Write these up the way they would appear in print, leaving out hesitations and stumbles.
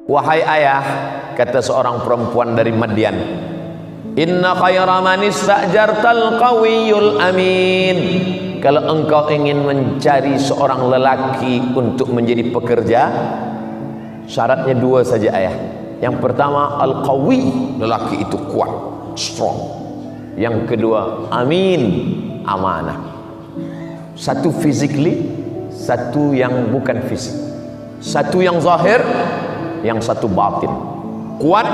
Wahai ayah, kata seorang perempuan dari Madian, inna khaira man istajartal qawiyul amin. Kalau engkau ingin mencari seorang lelaki untuk menjadi pekerja, syaratnya dua saja ayah. Yang pertama al-qawi, lelaki itu kuat, strong. Yang kedua amin, amanah. Satu physically, satu yang bukan fisik. Satu yang zahir, yang satu batin. Kuat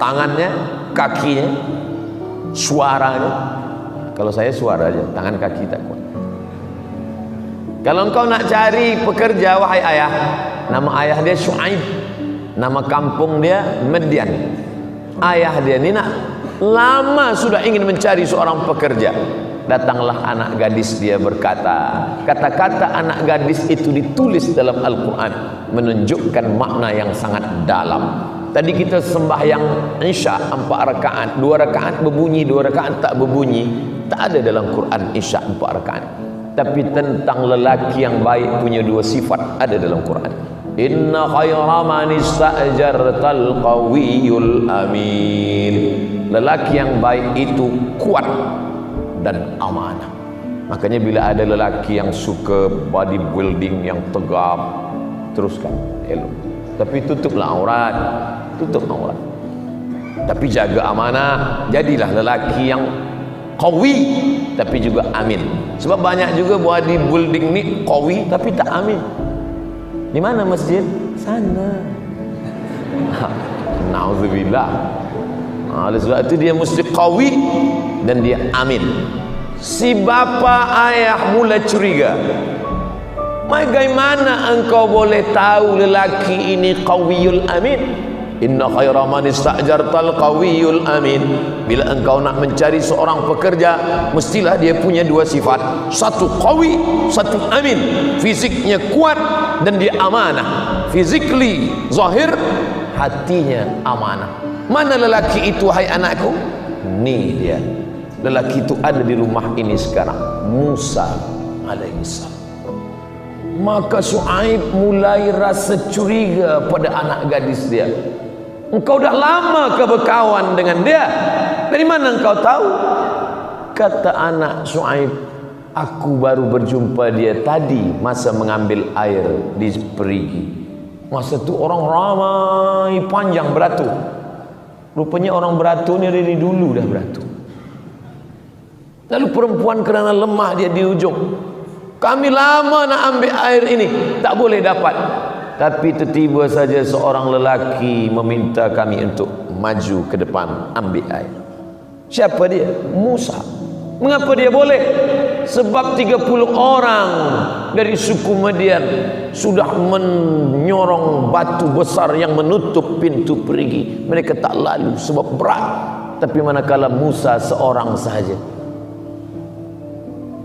tangannya, kakinya, suaranya. Kalau saya suara aja, tangan kaki tak kuat. Kalau engkau nak cari pekerja, wahai ayah, nama ayah dia Syuaib, nama kampung dia Madian. Ayah dia ni nak lama sudah ingin mencari seorang pekerja. Datanglah anak gadis dia berkata, kata-kata anak gadis itu ditulis dalam Al-Quran, menunjukkan makna yang sangat dalam. Tadi kita sembahyang Isya 4 rakaat, 2 rakaat berbunyi, 2 rakaat tak berbunyi. Tak ada dalam Quran Isya 4 rakaat. Tapi tentang lelaki yang baik punya 2 sifat ada dalam Quran. Inna khaira man istajartal qawiyul amin. Lelaki yang baik itu kuat dan amanah. Makanya bila ada lelaki yang suka bodybuilding yang tegap, teruskan elok. Tapi tutuplah aurat, tutup aurat. Tapi jaga amanah, jadilah lelaki yang qawi tapi juga amin. Sebab banyak juga bodybuilding ni qawi tapi tak amin. Di mana masjid? Sana. Nauzubillah. Oleh sebab itu dia mesti qawi dan dia amin. Si bapa ayah mula curiga. Bagaimana engkau boleh tahu lelaki ini qawiyul amin? Inna khaira man istajartal qawiyul amin. Bila engkau nak mencari seorang pekerja, mestilah dia punya 2 sifat. Satu qawi, satu amin. Fisiknya kuat dan dia amanah. Physically zahir, hatinya amanah. Mana lelaki itu hai anakku? Ni dia. Lelaki itu ada di rumah ini sekarang, Musa alaihissalam. Maka Syuaib mulai rasa curiga pada anak gadis dia. Engkau dah lama ke berkawan dengan dia? Dari mana engkau tahu? Kata anak Syuaib, aku baru berjumpa dia tadi masa mengambil air di perigi. Masa tu orang ramai panjang beratur. Rupanya orang beratur ni dari dulu dah beratur. Lalu perempuan kerana lemah dia di ujung. Kami lama nak ambil air ini, tak boleh dapat. Tapi tiba-tiba saja seorang lelaki meminta kami untuk maju ke depan ambil air. Siapa dia? Musa. Mengapa dia boleh? Sebab 30 orang dari suku Madian sudah menyorong batu besar yang menutup pintu perigi. Mereka tak lalu sebab berat. Tapi manakala Musa seorang sahaja,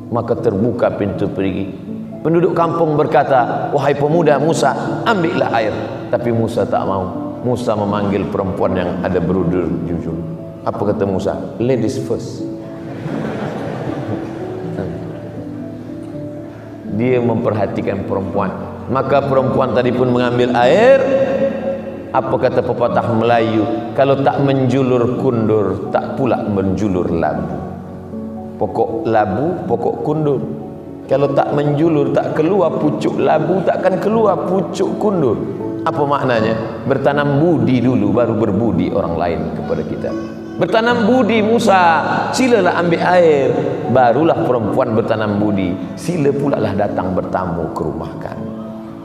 maka terbuka pintu perigi. Penduduk kampung berkata, wahai pemuda Musa, ambillah air. Tapi Musa tak mau. Musa memanggil perempuan yang ada berudur jujur. Apa kata Musa? Ladies first. Dia memperhatikan perempuan. Maka perempuan tadi pun mengambil air. Apa kata pepatah Melayu? Kalau tak menjulur kundur, tak pula menjulur labu. Pokok labu, pokok kundur. Kalau tak menjulur, tak keluar pucuk labu, takkan keluar pucuk kundur. Apa maknanya? Bertanam budi dulu, baru berbudi orang lain kepada kita. Bertanam budi Musa, silalah ambil air. Barulah perempuan bertanam budi, sila pula lah datang bertamu ke rumah kami.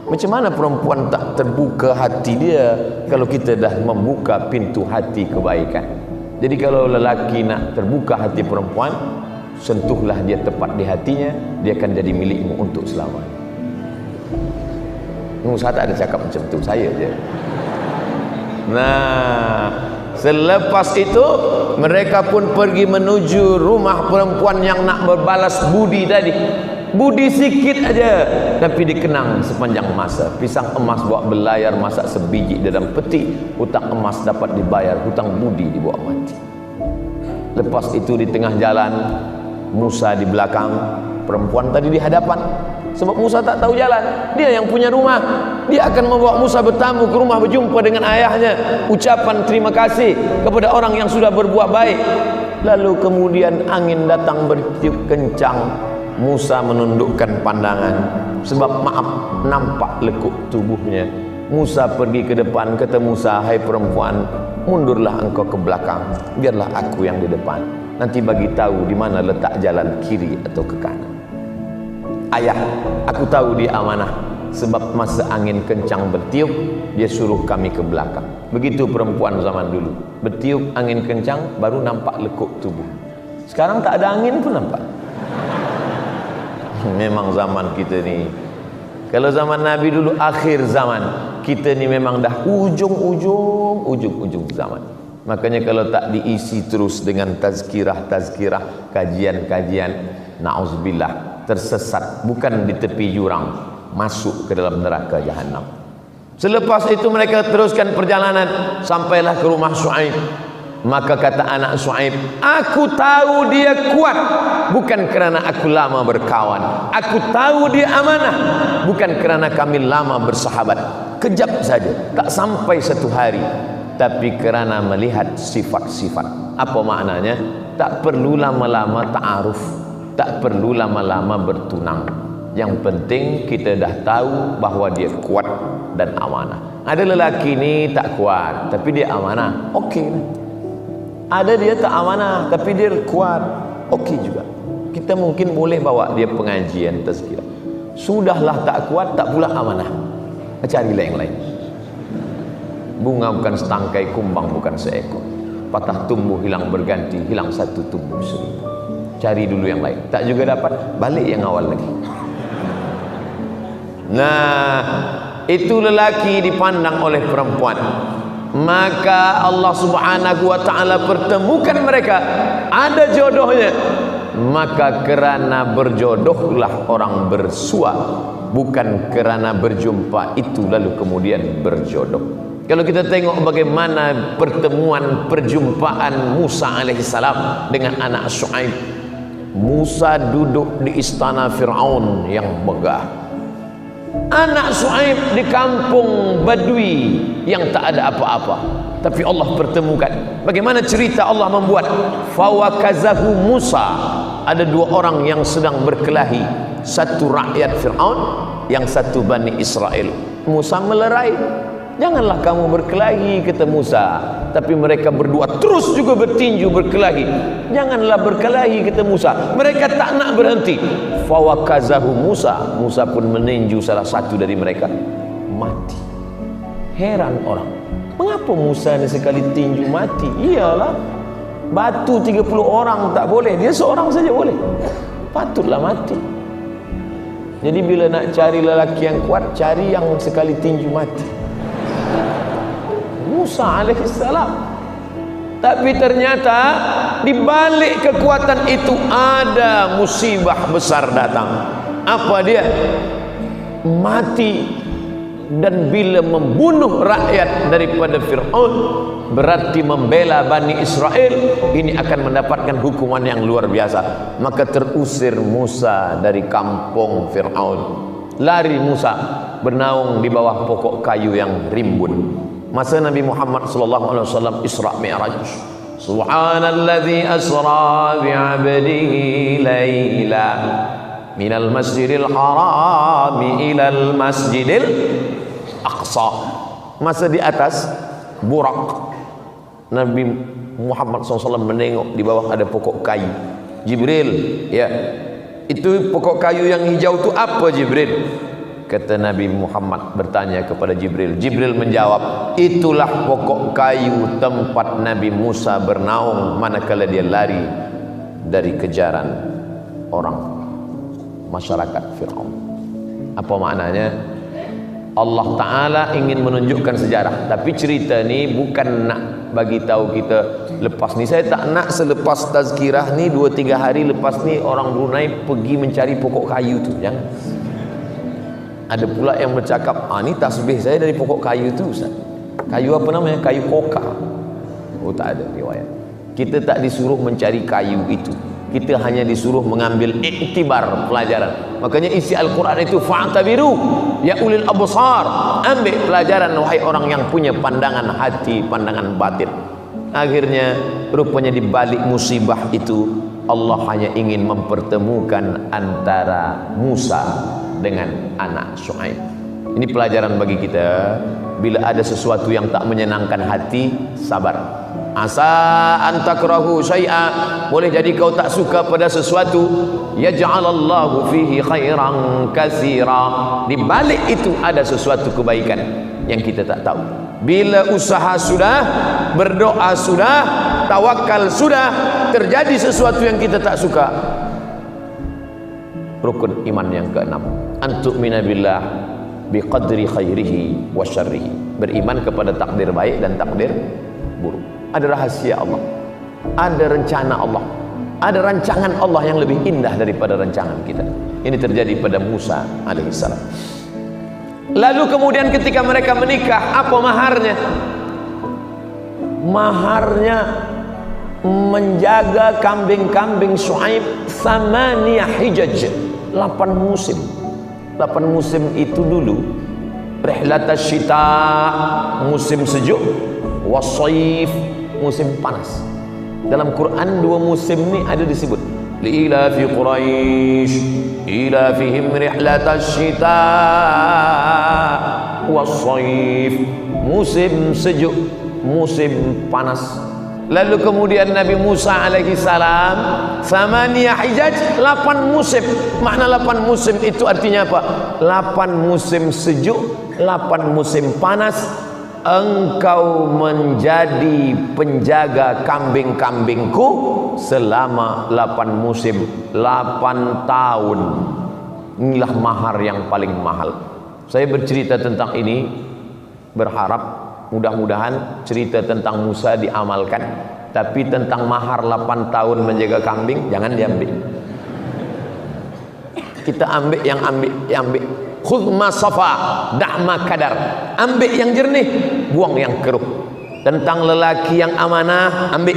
Macam mana perempuan tak terbuka hati dia kalau kita dah membuka pintu hati kebaikan? Jadi kalau lelaki nak terbuka hati perempuan, sentuhlah dia tepat di hatinya, dia akan jadi milikmu untuk selamanya. Musa tak ada cakap macam tu, saya je. Nah, selepas itu mereka pun pergi menuju rumah perempuan yang nak berbalas budi tadi. Budi sikit aja, tapi dikenang sepanjang masa. Pisang emas buat belayar, masak sebiji dalam peti. Hutang emas dapat dibayar, hutang budi dibawa mati. Lepas itu di tengah jalan, Musa di belakang, perempuan tadi di hadapan. sebab Musa tak tahu jalan. Dia yang punya rumah, dia akan membawa Musa bertamu ke rumah, berjumpa dengan ayahnya, ucapan terima kasih kepada orang yang sudah berbuat baik. Lalu kemudian angin datang bertiup kencang, Musa menundukkan pandangan sebab maaf nampak lekuk tubuhnya. Musa pergi ke depan, kata Musa, hai perempuan, mundurlah engkau ke belakang, biarlah aku yang di depan, nanti bagi tahu di mana letak jalan kiri atau ke kanan. Ayah, aku tahu dia amanah, sebab masa angin kencang bertiup, dia suruh kami ke belakang. Begitu perempuan zaman dulu, bertiup angin kencang baru nampak lekuk tubuh. Sekarang tak ada angin pun nampak. Memang zaman kita ni, kalau zaman Nabi dulu akhir zaman, kita ni memang dah ujung zaman. Makanya kalau tak diisi terus dengan tazkirah, kajian-kajian, na'udzubillah, tersesat, bukan di tepi jurang, masuk ke dalam neraka jahanam. Selepas itu mereka teruskan perjalanan, sampailah ke rumah Syuaib. Maka kata anak Syuaib, aku tahu dia kuat, bukan kerana aku lama berkawan. Aku tahu dia amanah, bukan kerana kami lama bersahabat. Kejap saja, tak sampai satu hari, tapi kerana melihat sifat-sifat. Apa maknanya? Tak perlu lama-lama ta'aruf, tak perlu lama-lama bertunang. Yang penting kita dah tahu bahawa dia kuat dan amanah. Ada lelaki ni tak kuat, tapi dia amanah, okey. Ada dia tak amanah, tapi dia kuat, okey juga. Kita mungkin boleh bawa dia pengajian tazkirah. Sudahlah tak kuat, tak pula amanah, carilah yang lain. Bunga bukan setangkai, kumbang bukan seekor. Patah tumbuh hilang berganti, hilang satu tumbuh seribu. Cari dulu yang lain, tak juga dapat, balik yang awal lagi. Nah, itu lelaki dipandang oleh perempuan. Maka Allah Subhanahu wa ta'ala pertemukan mereka, ada jodohnya. Maka kerana berjodohlah orang bersua, bukan kerana berjumpa itu lalu kemudian berjodoh. Kalau kita tengok bagaimana pertemuan perjumpaan Musa alaihissalam dengan anak Syuaib. Musa duduk di istana Fir'aun yang megah, anak Syuaib di kampung Badui yang tak ada apa-apa, tapi Allah pertemukan. Bagaimana cerita Allah membuat? Fawakazahu Musa, ada dua orang yang sedang berkelahi, satu rakyat Fir'aun, yang satu Bani Israel. Musa melerai, janganlah kamu berkelahi, kata Musa. Tapi mereka berdua terus juga bertinju berkelahi. Janganlah berkelahi, kata Musa. Mereka tak nak berhenti. Fawakazahu Musa, Musa pun meninju salah satu dari mereka, mati. Heran orang, mengapa Musa ni sekali tinju mati? Iyalah, batu 30 orang tak boleh, dia seorang saja boleh, patutlah mati. Jadi bila nak cari lelaki yang kuat, cari yang sekali tinju mati. Musa alaihissalam. Tapi ternyata di balik kekuatan itu ada musibah besar datang. Apa dia? Mati. Dan bila membunuh rakyat daripada Fir'aun, berarti membela Bani Israel, ini akan mendapatkan hukuman yang luar biasa. Maka terusir Musa dari kampung Fir'aun. Lari Musa, bernaung di bawah pokok kayu yang rimbun. Masa Nabi Muhammad SAW Isra Mi'raj, Subhanalladzi asra bi'abdihi layla minal masjidil harami ilal masjidil aqsa. Masa di atas Burak, Nabi Muhammad SAW menengok di bawah ada pokok kayu. Jibril, ya, itu pokok kayu yang hijau itu apa Jibril? Kata Nabi Muhammad bertanya kepada Jibril. Jibril menjawab, itulah pokok kayu tempat Nabi Musa bernaung manakala dia lari dari kejaran orang masyarakat Fir'aun. Apa maknanya? Allah Ta'ala ingin menunjukkan sejarah, tapi cerita ni bukan nak bagi tahu kita lepas ni. Saya tak nak selepas tazkirah ni 2-3 hari lepas ni orang Brunei pergi mencari pokok kayu tu. Jangan. Ada pula yang bercakap, ni tasbih saya dari pokok kayu tu Ustaz. Kayu apa namanya? Kayu koka. Oh, tak ada riwayat. Kita tak disuruh mencari kayu itu. Kita hanya disuruh mengambil iktibar, pelajaran. Makanya isi Al-Quran itu fa'tabiru ya ulil absar, ambil pelajaran wahai orang yang punya pandangan hati, pandangan batin. Akhirnya rupanya di balik musibah itu Allah hanya ingin mempertemukan antara Musa dengan anak Syuaib. Ini pelajaran bagi kita. Bila ada sesuatu yang tak menyenangkan hati, sabar. Asa an takrahu syai'a, boleh jadi kau tak suka pada sesuatu, yaj'alallahu fihi khairan katsira, di balik itu ada sesuatu kebaikan yang kita tak tahu. Bila usaha sudah, berdoa sudah, tawakal sudah, terjadi sesuatu yang kita tak suka, rukun iman yang keenam, antu'mina billah biqadri khairihi wa syarrihi, beriman kepada takdir baik dan takdir buruk. Ada rahasia Allah, ada rencana Allah, ada rancangan Allah yang lebih indah daripada rancangan kita. Ini terjadi pada Musa alaihissalam. Lalu kemudian ketika mereka menikah, apa maharnya? Maharnya menjaga kambing-kambing Syuaib 8 hijaj, 8 musim. 8 musim itu dulu, rihlatas syita, musim sejuk, wasaif, musim panas. Dalam Quran 2 musim ini ada disebut. Liila fi Quraisy ila fihim rihlatas syita wasaif, musim sejuk, musim panas. Lalu kemudian Nabi Musa alaihi salam 8 hijaj, 8 musim. Makna 8 musim itu artinya apa? 8 musim sejuk, 8 musim panas. Engkau menjadi penjaga kambing-kambingku selama 8 musim, 8 tahun. Inilah mahar yang paling mahal. Saya bercerita tentang ini, berharap mudah-mudahan cerita tentang Musa diamalkan. Tapi tentang mahar 8 tahun menjaga kambing, jangan diambil. Kita ambil yang ambil. Khudh ma safa, da' ma kadar. Ambil yang jernih, buang yang keruh. Tentang lelaki yang amanah, ambil.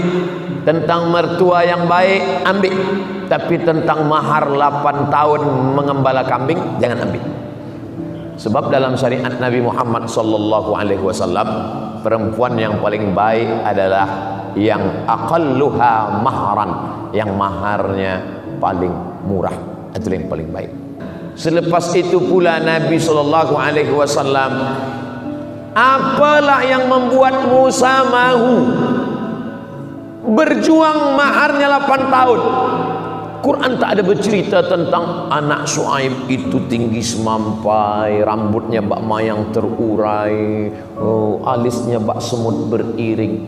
Tentang mertua yang baik, ambil. Tapi tentang mahar 8 tahun mengembala kambing, jangan ambil. Sebab dalam syariat Nabi Muhammad sallallahu alaihi wasallam, perempuan yang paling baik adalah yang aqalluha mahran, yang maharnya paling murah. Itu yang paling baik. Selepas itu pula Nabi sallallahu alaihi wasallam, apalah yang membuat Musa mahu berjuang maharnya 8 tahun? Quran tak ada bercerita tentang anak Syuaib itu tinggi semampai, rambutnya bak mayang terurai, alisnya bak semut beriring.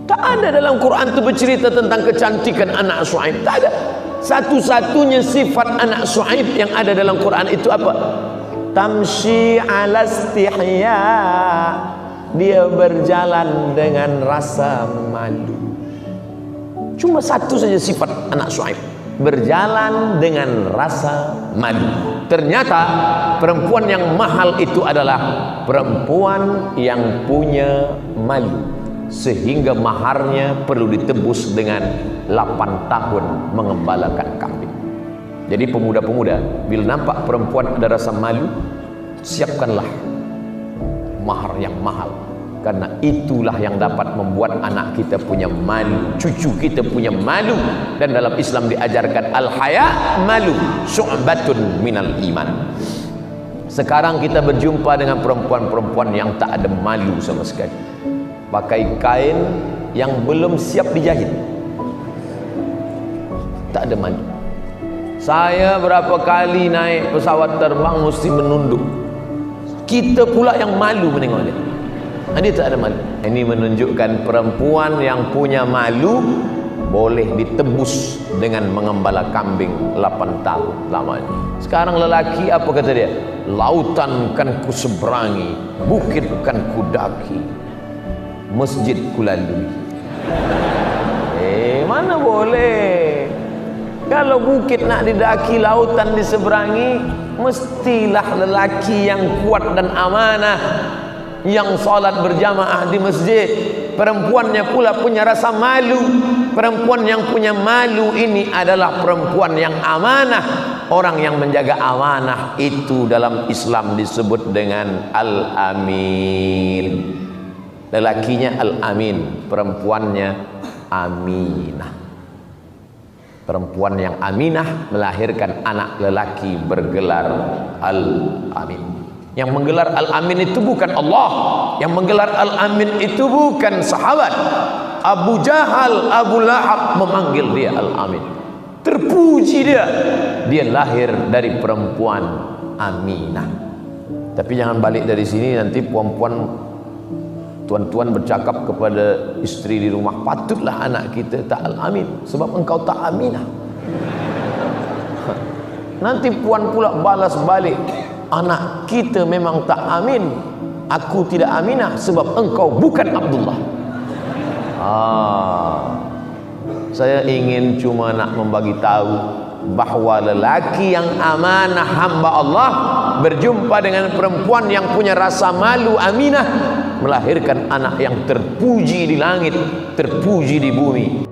Tak ada dalam Quran itu bercerita tentang kecantikan anak Syuaib. Tak ada. Satu-satunya sifat anak Syuaib yang ada dalam Quran itu apa? Tamshi ala istihya, dia berjalan dengan rasa malu. Cuma satu saja sifat anak Syuaib, berjalan dengan rasa malu. Ternyata perempuan yang mahal itu adalah perempuan yang punya malu, sehingga maharnya perlu ditebus dengan 8 tahun mengembalakan kambing. Jadi pemuda-pemuda, bila nampak perempuan ada rasa malu, siapkanlah mahar yang mahal. Karena itulah yang dapat membuat anak kita punya malu, cucu kita punya malu. Dan dalam Islam diajarkan al-haya malu syu'batun minal iman. Sekarang kita berjumpa dengan perempuan-perempuan yang tak ada malu sama sekali, pakai kain yang belum siap dijahit, tak ada malu. Saya berapa kali naik pesawat terbang mesti menunduk. Kita pula yang malu menengok dia. Dia tak ada malu. Ini menunjukkan perempuan yang punya malu boleh ditebus dengan mengembala kambing 8 tahun lamanya. Sekarang lelaki apa kata dia? Lautan kan ku seberangi, bukit kan ku daki, masjid ku lalui. Mana boleh. Kalau bukit nak didaki, lautan diseberangi, mestilah lelaki yang kuat dan amanah, yang salat berjamaah di masjid. perempuannya pula punya rasa malu. Perempuan yang punya malu ini adalah perempuan yang amanah. Orang yang menjaga amanah itu dalam Islam disebut dengan al-amin. Lelakinya al-amin, perempuannya aminah. Perempuan yang aminah melahirkan anak lelaki bergelar al-amin. Yang menggelar al-amin itu bukan Allah. Yang menggelar al-amin itu bukan sahabat. Abu Jahal, Abu Lahab memanggil dia al-amin. Terpuji dia. Dia lahir dari perempuan aminah. Tapi jangan balik dari sini nanti tuan-tuan bercakap kepada istri di rumah, patutlah anak kita tak al-amin sebab engkau tak aminah. Nanti puan pula balas balik, anak kita memang tak amin, aku tidak aminah sebab engkau bukan Abdullah. Saya ingin cuma nak membagi tahu bahawa lelaki yang amanah hamba Allah berjumpa dengan perempuan yang punya rasa malu aminah melahirkan anak yang terpuji di langit, terpuji di bumi.